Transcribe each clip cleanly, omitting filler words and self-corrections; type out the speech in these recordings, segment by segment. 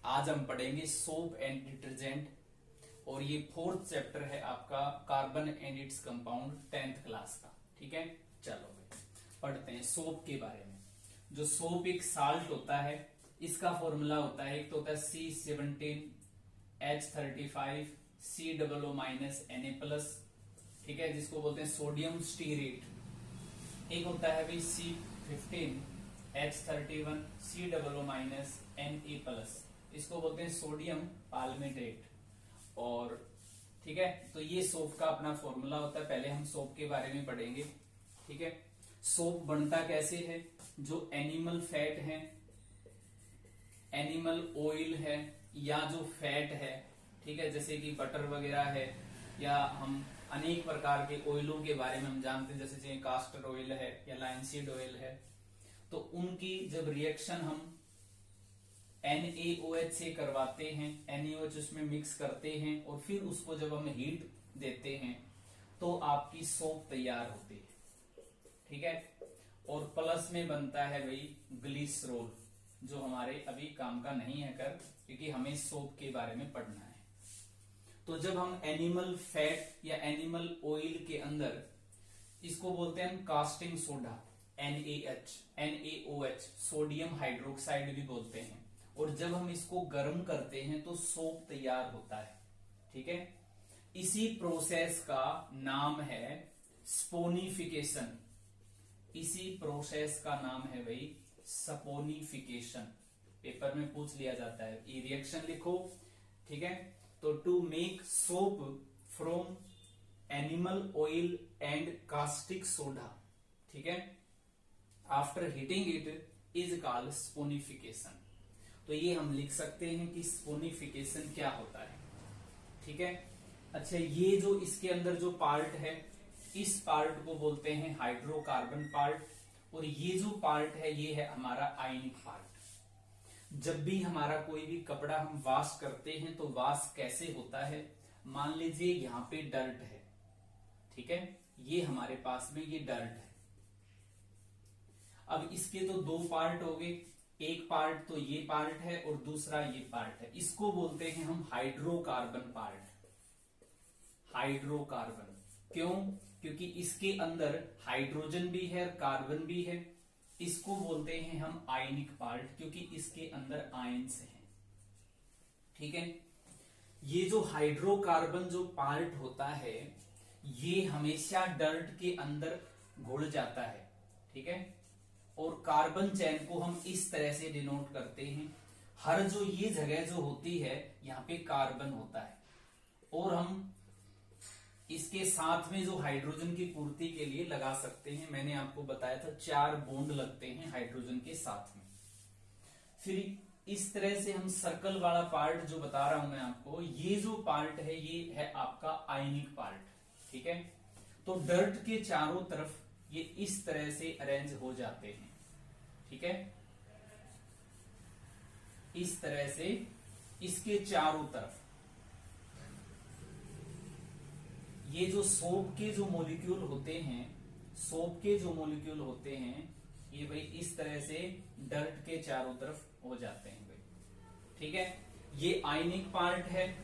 आज हम पढ़ेंगे सोप एंड डिटर्जेंट और ये 4th चैप्टर है आपका carbon and its compound 10th class का। ठीक है, चलो भाई पढ़ते हैं सोप के बारे में। जो सोप एक साल्ट होता है, इसका फॉर्मूला होता है, एक तो होता है C17H35 COO- Na+, ठीक है, जिसको बोलते हैं सोडियम स्टीरेट। एक होता है भाई C15H31 COO- Na+, इसको बोलते हैं सोडियम पाल्मिटेट। और ठीक है, तो ये सोप का अपना फॉर्मूला होता है। पहले हम सोप के बारे में पढ़ेंगे। ठीक है, सोप बनता कैसे है? जो एनिमल फैट है, एनिमल ऑयल है, या जो फैट है, ठीक है, जैसे कि बटर वगैरह है, या हम अनेक प्रकार के ऑयलों के बारे में हम जानते हैं, जैसे कास्टर ऑयल है या लाइनसीड ऑयल है, तो उनकी जब रिएक्शन हम NaOH से करवाते हैं, NaOH उसमें मिक्स करते हैं और फिर उसको जब हम हीट देते हैं तो आपकी सोप तैयार होती है। ठीक है, और प्लस में बनता है भाई ग्लिसरॉल, जो हमारे अभी काम का नहीं है कर, क्योंकि हमें सोप के बारे में पढ़ना है। तो जब हम एनिमल फैट या एनिमल ऑयल के अंदर, इसको बोलते हैं हम casting soda, NaOH, sodium hydroxide भी बोलते हैं, और जब हम इसको गर्म करते हैं तो सोप तैयार होता है। ठीक है, इसी प्रोसेस का नाम है स्पोनिफिकेशन। इसी प्रोसेस का नाम है भाई सपोनिफिकेशन। पेपर में पूछ लिया जाता है, ये रिएक्शन लिखो। ठीक है, तो to make soap from animal oil and caustic soda, ठीक है, after heating it is called saponification. तो ये हम लिख सकते हैं कि स्पोनिफिकेशन क्या होता है। ठीक है, अच्छा, ये जो इसके अंदर जो पार्ट है, इस पार्ट को बोलते हैं हाइड्रोकार्बन पार्ट, और ये जो पार्ट है ये है हमारा आयनिक पार्ट। जब भी हमारा कोई भी कपड़ा हम वॉश करते हैं तो वॉश कैसे होता है? मान लीजिए यहाँ पे डर्ट है, ठीक है, ये हमारे पास में ये डर्ट है। अब इसके तो दो पार्ट हो गए, एक पार्ट तो ये पार्ट है और दूसरा ये पार्ट है। इसको बोलते हैं हम हाइड्रोकार्बन पार्ट। हाइड्रोकार्बन क्यों? क्योंकि इसके अंदर हाइड्रोजन भी है, कार्बन भी है। इसको बोलते हैं हम आयनिक पार्ट, क्योंकि इसके अंदर आयंस हैं। ठीक है, ये जो हाइड्रोकार्बन जो पार्ट होता है, ये हमेशा डर्ट के अंदर घुल जाता है। ठीक है, और कार्बन चेन को हम इस तरह से डिनोट करते हैं। हर जो ये जगह जो होती है, यहाँ पे कार्बन होता है, और हम इसके साथ में जो हाइड्रोजन की पूर्ति के लिए लगा सकते हैं। मैंने आपको बताया था 4 बॉन्ड लगते हैं हाइड्रोजन के साथ में। फिर इस तरह से हम सर्कल वाला पार्ट जो बता रहा हूं मैं आपको, ये जो पार्ट है ये है आपका आयनिक पार्ट। ठीक है, तो डर्ट के चारों तरफ ये इस तरह से अरेंज हो जाते हैं। ठीक है, इस तरह से इसके चारों तरफ ये जो सोप के जो मॉलिक्यूल होते हैं, सोप के जो मॉलिक्यूल होते हैं, ये भाई इस तरह से डर्ट के चारों तरफ हो जाते हैं भाई। ठीक है, ये आयनिक पार्ट है।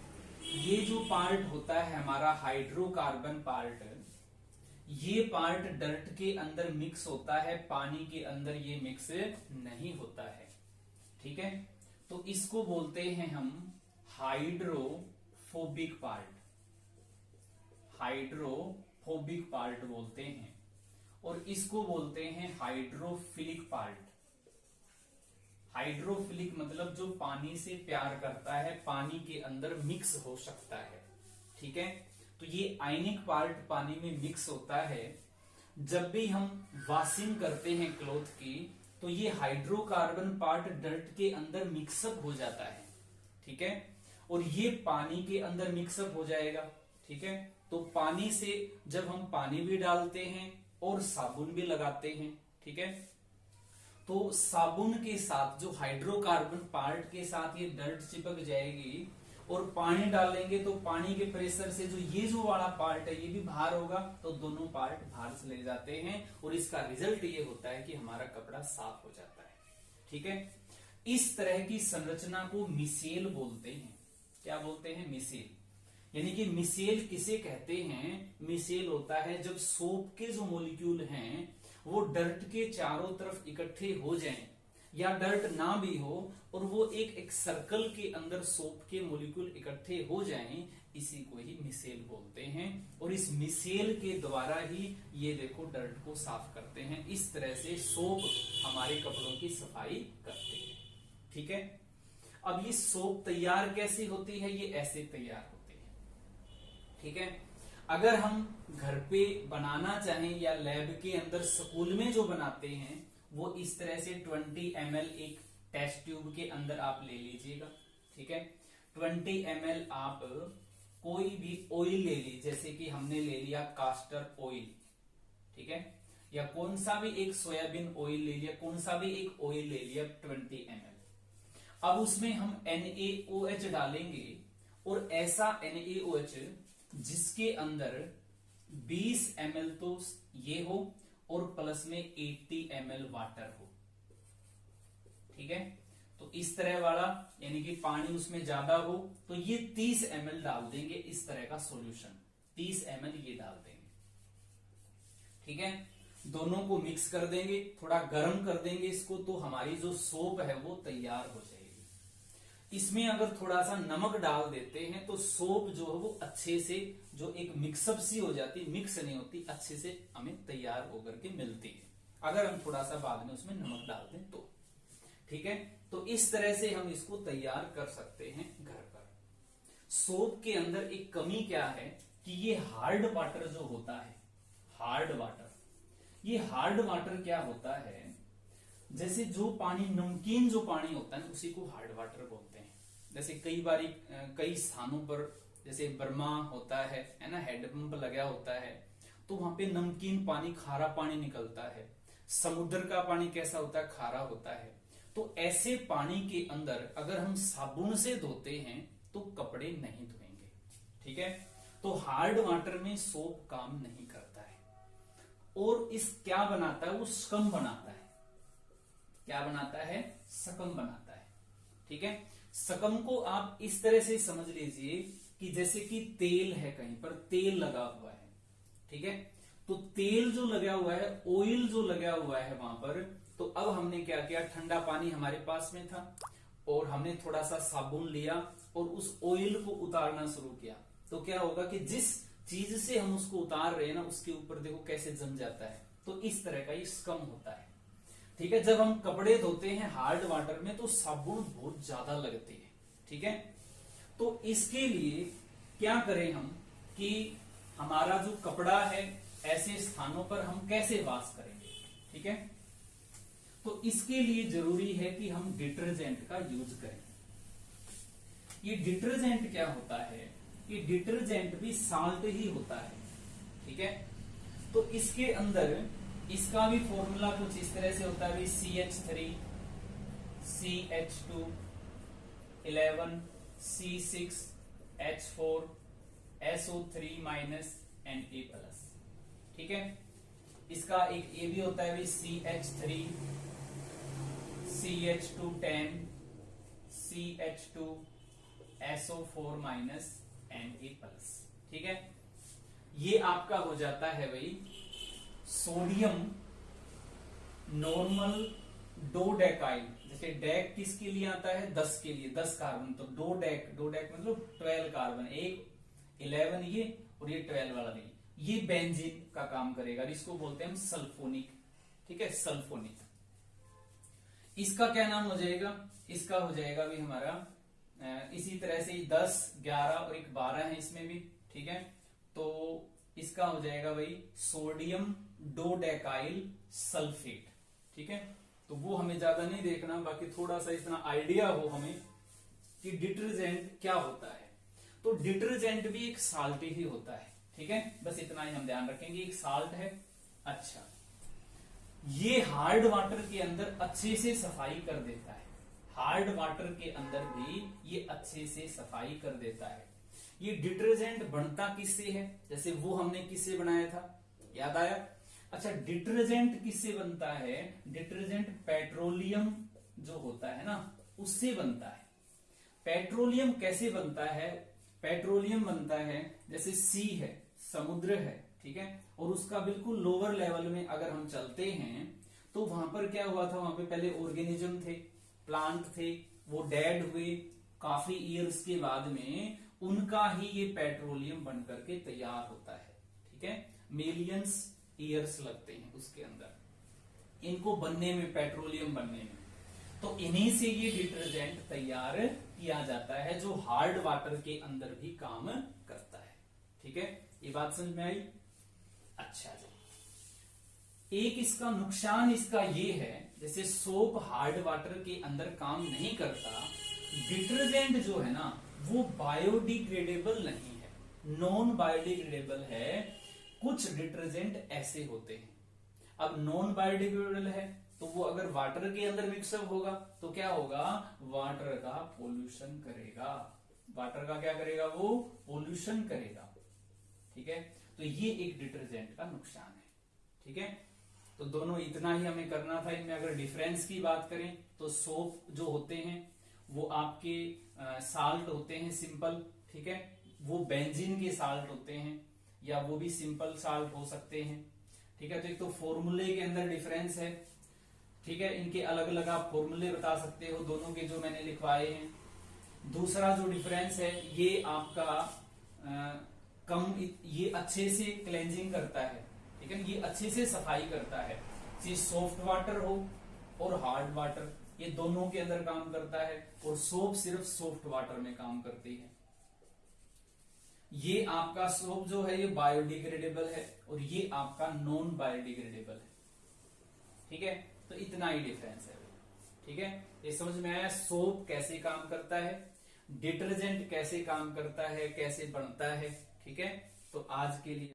ये जो पार्ट होता है हमारा हाइड्रोकार्बन पार्ट, ये पार्ट डर्ट के अंदर मिक्स होता है, पानी के अंदर ये मिक्स नहीं होता है। ठीक है, तो इसको बोलते हैं हम हाइड्रोफोबिक पार्ट। हाइड्रोफोबिक पार्ट बोलते हैं, और इसको बोलते हैं हाइड्रोफिलिक पार्ट। हाइड्रोफिलिक मतलब जो पानी से प्यार करता है, पानी के अंदर मिक्स हो सकता है। ठीक है, तो ये आयनिक पार्ट पानी में मिक्स होता है। जब भी हम वॉशिंग करते हैं क्लॉथ की, तो ये हाइड्रोकार्बन पार्ट डर्ट के अंदर मिक्सअप हो जाता है। ठीक है, और ये पानी के अंदर मिक्सअप हो जाएगा। ठीक है, तो पानी से जब हम पानी भी डालते हैं और साबुन भी लगाते हैं, ठीक है, तो साबुन के साथ जो हाइड्रोकार्बन पार्ट के साथ ये डर्ट चिपक जाएगी, और पानी डालेंगे तो पानी के प्रेशर से जो ये जो वाला पार्ट है ये भी बाहर होगा, तो दोनों पार्ट बाहर चले जाते हैं, और इसका रिजल्ट ये होता है कि हमारा कपड़ा साफ हो जाता है। ठीक है, इस तरह की संरचना को मिसेल बोलते हैं। क्या बोलते हैं? मिसेल। यानी कि मिसेल किसे कहते हैं? मिसेल होता है जब सोप के जो मॉलिक्यूल हैं वो डर्ट के चारों तरफ इकट्ठे हो जाएं, या डर्ट ना भी हो और वो एक सर्कल के अंदर सोप के मॉलिक्यूल इकट्ठे हो जाएं, इसी को ही मिसेल बोलते हैं। और इस मिसेल के द्वारा ही ये देखो डर्ट को साफ करते हैं। इस तरह से सोप हमारे कपड़ों की सफाई करते हैं। ठीक है। अब ये सोप तैयार कैसे होती है? ये ऐसे तैयार होती है। ठीक है। अगर हम घर पे बनाना चाहें या लैब के अंदर स्कूल में जो बनाते हैं वो इस तरह से 20 ml एक टेस्ट ट्यूब के अंदर आप ले लीजिएगा। ठीक है। 20 ml आप कोई भी ऑयल ले लीजिए, जैसे कि हमने ले लिया कास्टर ऑयल। ठीक है। या कौन सा भी एक सोयाबीन ऑयल ले लिया, कौन सा भी एक ऑयल ले लिया 20 ml। अब उसमें हम NaOH डालेंगे और ऐसा NaOH जिसके अंदर 20 ml तो ये हो और प्लस में 80 ml वाटर हो। ठीक है। तो इस तरह वाला, यानी कि पानी उसमें ज्यादा हो तो ये 30 ml डाल देंगे। इस तरह का सॉल्यूशन 30 ml ये डाल देंगे। ठीक है। दोनों को मिक्स कर देंगे, थोड़ा गर्म कर देंगे इसको, तो हमारी जो सोप है वो तैयार हो जाएगी। इसमें अगर थोड़ा सा नमक डाल देते हैं तो सोप जो है वो अच्छे से, जो एक मिक्सअप सी हो जाती, मिक्स नहीं होती, अच्छे से हमें तैयार होकर के मिलती है, अगर हम थोड़ा सा बाद में उसमें नमक डाल दें तो। ठीक है। तो इस तरह से हम इसको तैयार कर सकते हैं घर पर। सोप के अंदर एक कमी क्या है कि ये हार्ड वाटर जो होता है, हार्ड वाटर, ये हार्ड वाटर क्या होता है, जैसे जो पानी, नमकीन जो पानी होता है उसी को हार्ड वाटर बोलते हैं। जैसे कई बार कई स्थानों पर, जैसे बर्मा होता है ना, हैंडपंप लगा होता है, तो वहां पे नमकीन पानी, खारा पानी निकलता है। समुद्र का पानी कैसा होता है? खारा होता है। तो ऐसे पानी के अंदर अगर हम साबुन से धोते हैं तो कपड़े नहीं धोएंगे। ठीक है। तो हार्ड वाटर में सोप काम नहीं करता है। और इस क्या बनाता है? वो स्कम बनाता है। क्या बनाता है? सकम बनाता है। ठीक है। सकम को आप इस तरह से समझ लीजिए कि जैसे कि तेल है, कहीं पर तेल लगा हुआ है। ठीक है। तो तेल जो लगा हुआ है, ऑयल जो लगा हुआ है वहां पर, तो अब हमने क्या किया, ठंडा पानी हमारे पास में था और हमने थोड़ा सा साबुन लिया और उस ऑयल को उतारना शुरू किया। तो क्या होगा कि जिस चीज से हम उसको उतार रहे हैं ना, उसके ऊपर देखो कैसे जम जाता है। तो इस तरह का ये स्कम होता है। ठीक है। जब हम कपड़े धोते हैं हार्ड वाटर में तो साबुन बहुत ज्यादा लगती है। ठीक है। तो इसके लिए क्या करें हम कि हमारा जो कपड़ा है ऐसे स्थानों पर हम कैसे वाश करेंगे? ठीक है। तो इसके लिए जरूरी है कि हम डिटर्जेंट का यूज करें। ये डिटर्जेंट क्या होता है? ये डिटर्जेंट भी साल्ट ही होता है। ठीक है। तो इसके अंदर इसका भी फॉर्मूला कुछ इस तरह से होता है, CH3 CH2 11 C6 H4 SO3 minus Na+। ठीक है। इसका एक ये भी होता है CH3 CH2 10 CH2 SO4 minus Na+। ठीक है। ये आपका हो जाता है भाई सोडियम नॉर्मल डोडेकाइल। जैसे डेक किसके लिए आता है? 10 के लिए, 10 कार्बन। तो डोडेक, डोडेक मतलब 12 कार्बन, एक 11 ये और ये 12 वाला नहीं, ये बेंजीन का काम करेगा। इसको बोलते हैं हम सल्फोनिक। ठीक है। सल्फोनिक। इसका क्या नाम हो जाएगा? इसका हो जाएगा भी हमारा इसी तरह से 10 11 और एक 12 है इसमें भी। ठीक है। तो इसका हो जाएगा भाई सोडियम डोडेकाइल सल्फेट। ठीक है। तो वो हमें ज्यादा नहीं देखना, बाकी थोड़ा सा इतना आइडिया हो हमें कि डिटर्जेंट क्या होता है। तो डिटर्जेंट भी एक साल्ट ही होता है। ठीक है। बस इतना ही हम ध्यान रखेंगे, एक साल्ट है। अच्छा, ये हार्ड वाटर के अंदर अच्छे से सफाई कर देता है। हार्ड वाटर के अंदर भी ये अच्छे से सफाई कर देता है। ये डिटर्जेंट बनता किससे है? जैसे वो हमने किससे बनाया था, याद आया? अच्छा, डिटर्जेंट किससे बनता है? डिटर्जेंट पेट्रोलियम जो होता है ना, उससे बनता है। पेट्रोलियम कैसे बनता है? पेट्रोलियम बनता है जैसे सी है, समुद्र है, ठीक है, और उसका बिल्कुल लोअर लेवल में अगर हम चलते हैं तो वहां पर क्या हुआ था, वहां पे पहले ऑर्गेनिज्म थे, प्लांट थे, वो डेड हुए, काफी ईयर्स के बाद में उनका ही ये पेट्रोलियम बनकर के तैयार होता है, ठीक है, मिलियंस ईयर्स लगते हैं उसके अंदर इनको बनने में, पेट्रोलियम बनने में। तो इन्हीं से ये डिटर्जेंट तैयार किया जाता है जो हार्ड वाटर के अंदर भी काम करता है, ठीक है, ये बात समझ में आई? अच्छा जी, एक इसका नुकसान इसका ये है, जैसे सोप हार्ड वाटर के अंदर काम नहीं करता, डिटर्जेंट जो है ना वो बायोडिग्रेडेबल नहीं है, नॉन बायोडिग्रेडेबल है। कुछ डिटर्जेंट ऐसे होते हैं, अब नॉन बायोडिग्रेडेबल है तो वो अगर वाटर के अंदर मिक्सअप होगा तो क्या होगा, वाटर का पोल्यूशन करेगा, वाटर का क्या करेगा, वो पोल्यूशन करेगा, ठीक है, तो ये एक डिटर्जेंट का नुकसान है, ठीक है। तो दोनों इतना ही हमें करना था। इनमें अगर डिफरेंस की बात करें तो सोप जो होते हैं वो आपके साल्ट होते हैं सिंपल, ठीक है, वो बेंजीन के साल्ट होते हैं या वो भी सिंपल साल्ट हो सकते हैं, ठीक है। तो एक तो फॉर्मूले के अंदर डिफरेंस है, ठीक है, इनके अलग अलग आप फॉर्मूले बता सकते हो दोनों के जो मैंने लिखवाए हैं। दूसरा जो डिफरेंस है ये आपका ये अच्छे से क्लेंजिंग करता है, ठीक है, ये अच्छे से सफाई करता है, चाहे सॉफ्ट वाटर हो और हार्ड वाटर, ये दोनों के अंदर काम करता है, और सोप सिर्फ सॉफ्ट वाटर में काम करती है। ये आपका सोप जो है ये बायोडिग्रेडेबल है और ये आपका नॉन बायोडिग्रेडेबल है, ठीक है, तो इतना ही डिफरेंस है, ठीक है। ये समझ में आया सोप कैसे काम करता है, डिटर्जेंट कैसे काम करता है, कैसे बनता है, ठीक है। तो आज के लिए